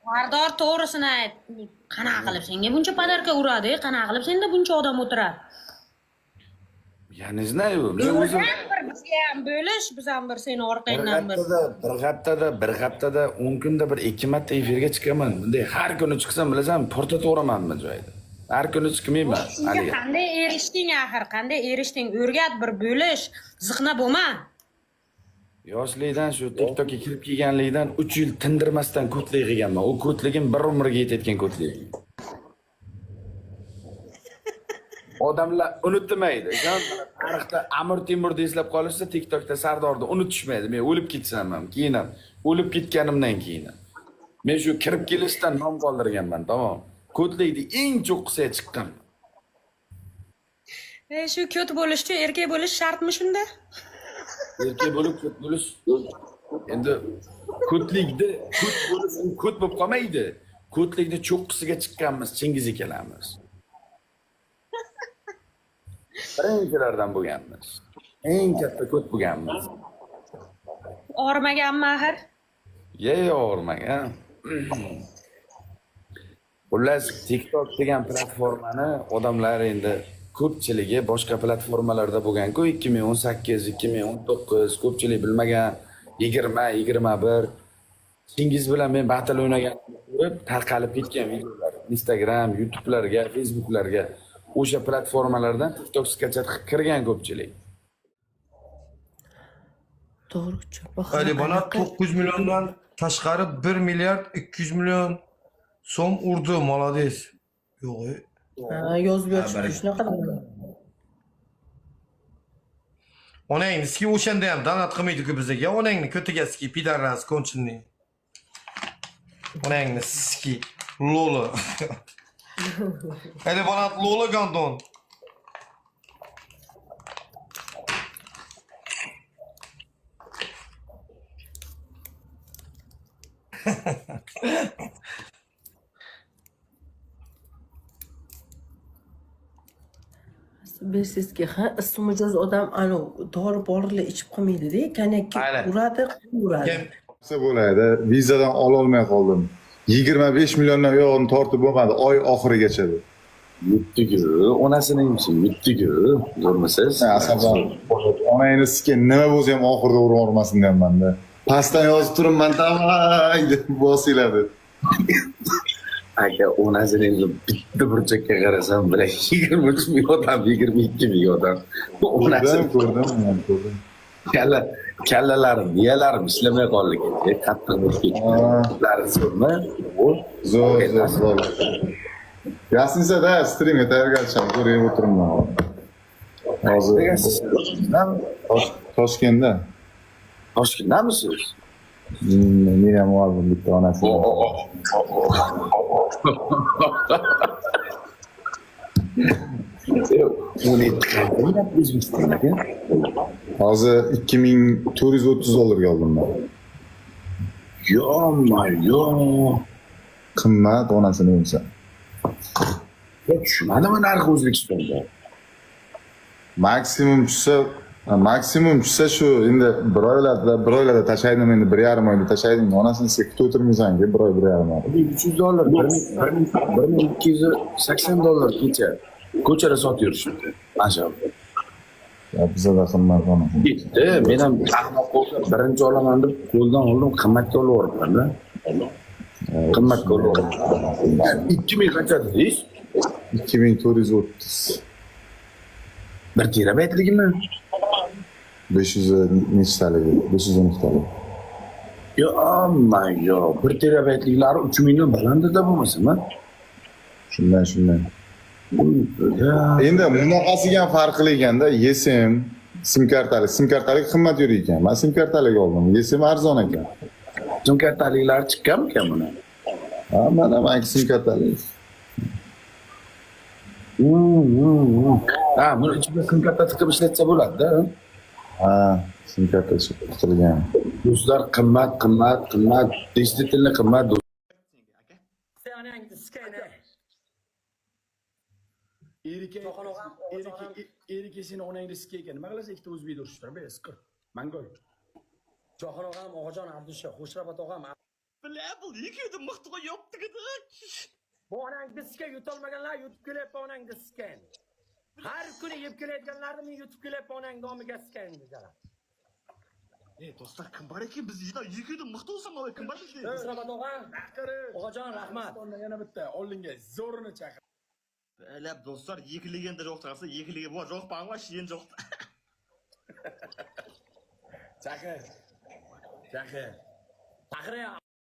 Sardor to'g'risini ayt. Qanaqa qilib senga buncha podarka uradi? Qanaqa qilib senda buncha odam o'tiradi? Я не знаю. Men o'zim Bir bizga ham bo'lish, biz ham bir seni orqangdan bir. bir haftada 10 kunda bir 2 marta efirga chiqaman. Bunday har kuni chiqsam, bilasanmi, portataveramanmi joyda. Har kuni chiqmayman. Shunga qanday erishding axir? Qanday erishding? O'rgat bir bo'lish, ziqna bo'lma. Yoshlikdan shu TikTokka kirib kelganlikdan 3 yil tindirmasdan ko'tlik qilganman. U ko'tligim bir umrga yetayotgan ko'tlik. Odamlar unutmaydi. Tarixda Amir Temurni eslab qolishsa, TikTokda Sardorni unutishmaydi. Men o'lib ketsam ham, keyin ham, o'lib ketganimdan keyin ham. Men shu kirib kelishdan nom qoldirganman, tamom. Ko'tlikni eng cho'qqisiga chiqqan. Shu ko't bo'lishchi, erkak bo'lish shartmi shunda? Erkak bo'lib ko't bo'lish. Endi ko'tlikni ko't bo'lish u ko't bo'lib qolmaydi. Ko'tlikni cho'qqisiga chiqqanmiz, Chingiz akalarimiz. Birinchilardan bo'lganmiz. Eng katta ko't bo'lganmiz. Og'rimaganmi axir? Og'rimagan. Xullas, TikTok degan platformani odamlar endi ko'pchiligi boshqa platformalarda bo'lgan-ku 2018, 2019 ko'pchilik bilmagan 20, 21 Chingiz bilan men battle o'ynaganimni ko'rib tarqalib ketgan videolar Instagram, YouTube'larga, Facebook'larga o'sha platformalardan TikTok'gacha kirgan ko'pchilik. To'g'ri. Ali bana 9 milyondan tashqari 1 milyard 200 milyon so'm urdi, молодец. Yo'q. Yozib yotibdi shunaqa. Onangni ski o'shanda ham donat qilmaydi-ku bizga. Onangni ko'tiga ski pidaras konchini. Onangni ski lolo. Ali bana lolo gandon. Bilsizki, ismi odam anu dori borilar ichib qolmaydi-da, kanyakka uradi, uradi. Bo'ladi. Vizadan ololmay qoldim. 25 milliondan uyog'ini tortib bo'lmadi oy oxirigacha. Yutdi-ku, onasining ishini yutdi-ku, ko'rmasiz? Asaban. Onangni sikka nima bo'lsa ham oxirida urib olmasin deyapman-da. Pastdan yozib turibman, tamay deb bosiladi. Aka, onasining bitta burchakka qarasam, bilan 23 ming odam, 22 ming odam. Ko'rdim. Kallalarim, miyalarim ishlamay qoldi. Qattiq ketdi. Zo'r. Yasinsa-da, streamga tayyorgarchiman, ko'rib o'tiribman. Hozir Toshkentda. Toshkentdamisiz? Men ham oldim bitta onasi. Hozir 2430 dollarga oldim ben. Yo. Qimmat onasini bo'lsa. Tushmadimi narxi O'zbekistonda? Maksimum tushsa shu endi bir oylarda tashlaydim, endi 1,5 oyda tashlaydim. Onasini kutib o'tirmaysan-ku, 1 oy 1,5 oy. 300 dollar, 1280 dollar kecha. Ko'chada sotib yurishibdi. Mashallah. Ya bizda qimmat onasi. Bitti, men ham ahmoq bo'lsa birinchi olaman deb qo'ldan oldim, qimmatga olaveribman-da. Qimmatga olaveribman. 2000 qancha dedingiz? 2430. 1 terabaytligimi? 500 nechtaligi? 512 talik. Yo, aman yo, 1 terabaytliklari 3 million balandida bo'lmasimi? Shundan. Endi bunaqasiga ham farqli ekanda, esim, sim kartalik qimmat yuradi ekan. Men sim kartalik oldim. Esim arzon ekan. Sim kartaliklar chiqqanmi buni? Ha, mana sim kartalik. Ha, buni ichiga sim karta tiqib ishlatsa bo'ladi-da. Ha, sim karta chiqarilgan. Do'stlar, qimmat, digitalni qimmat. Erika seni onangni sikka ekan. Nima qilasiz ikkita o'zbekni urishtirib, siqir. Mangoy. Jahon og'am, Og'ajon Abdusha, Xo'shrabot og'am. Bilab bu yekedi mıhtığa yaptı gidi. Bu onang diskka yutolmaganlar yutib kelyapti onang diskka. Har kuni yeb kelayotganlarni men yutib kelyapti onang nomiga skan deganlar. Do'stlar kim bor ekan biz yina yekedi mıhtı olsam ama kim bor ekan? Rahmat og'a. Og'ajon rahmat. Yana bitta oldinga zo'rini chaqir. Bilab do'stlar yekiliganda yo'q tarafsa yekiligi bor yo'q bangwa shiyin yo'q. Chaqir. Chaqir. Chaqir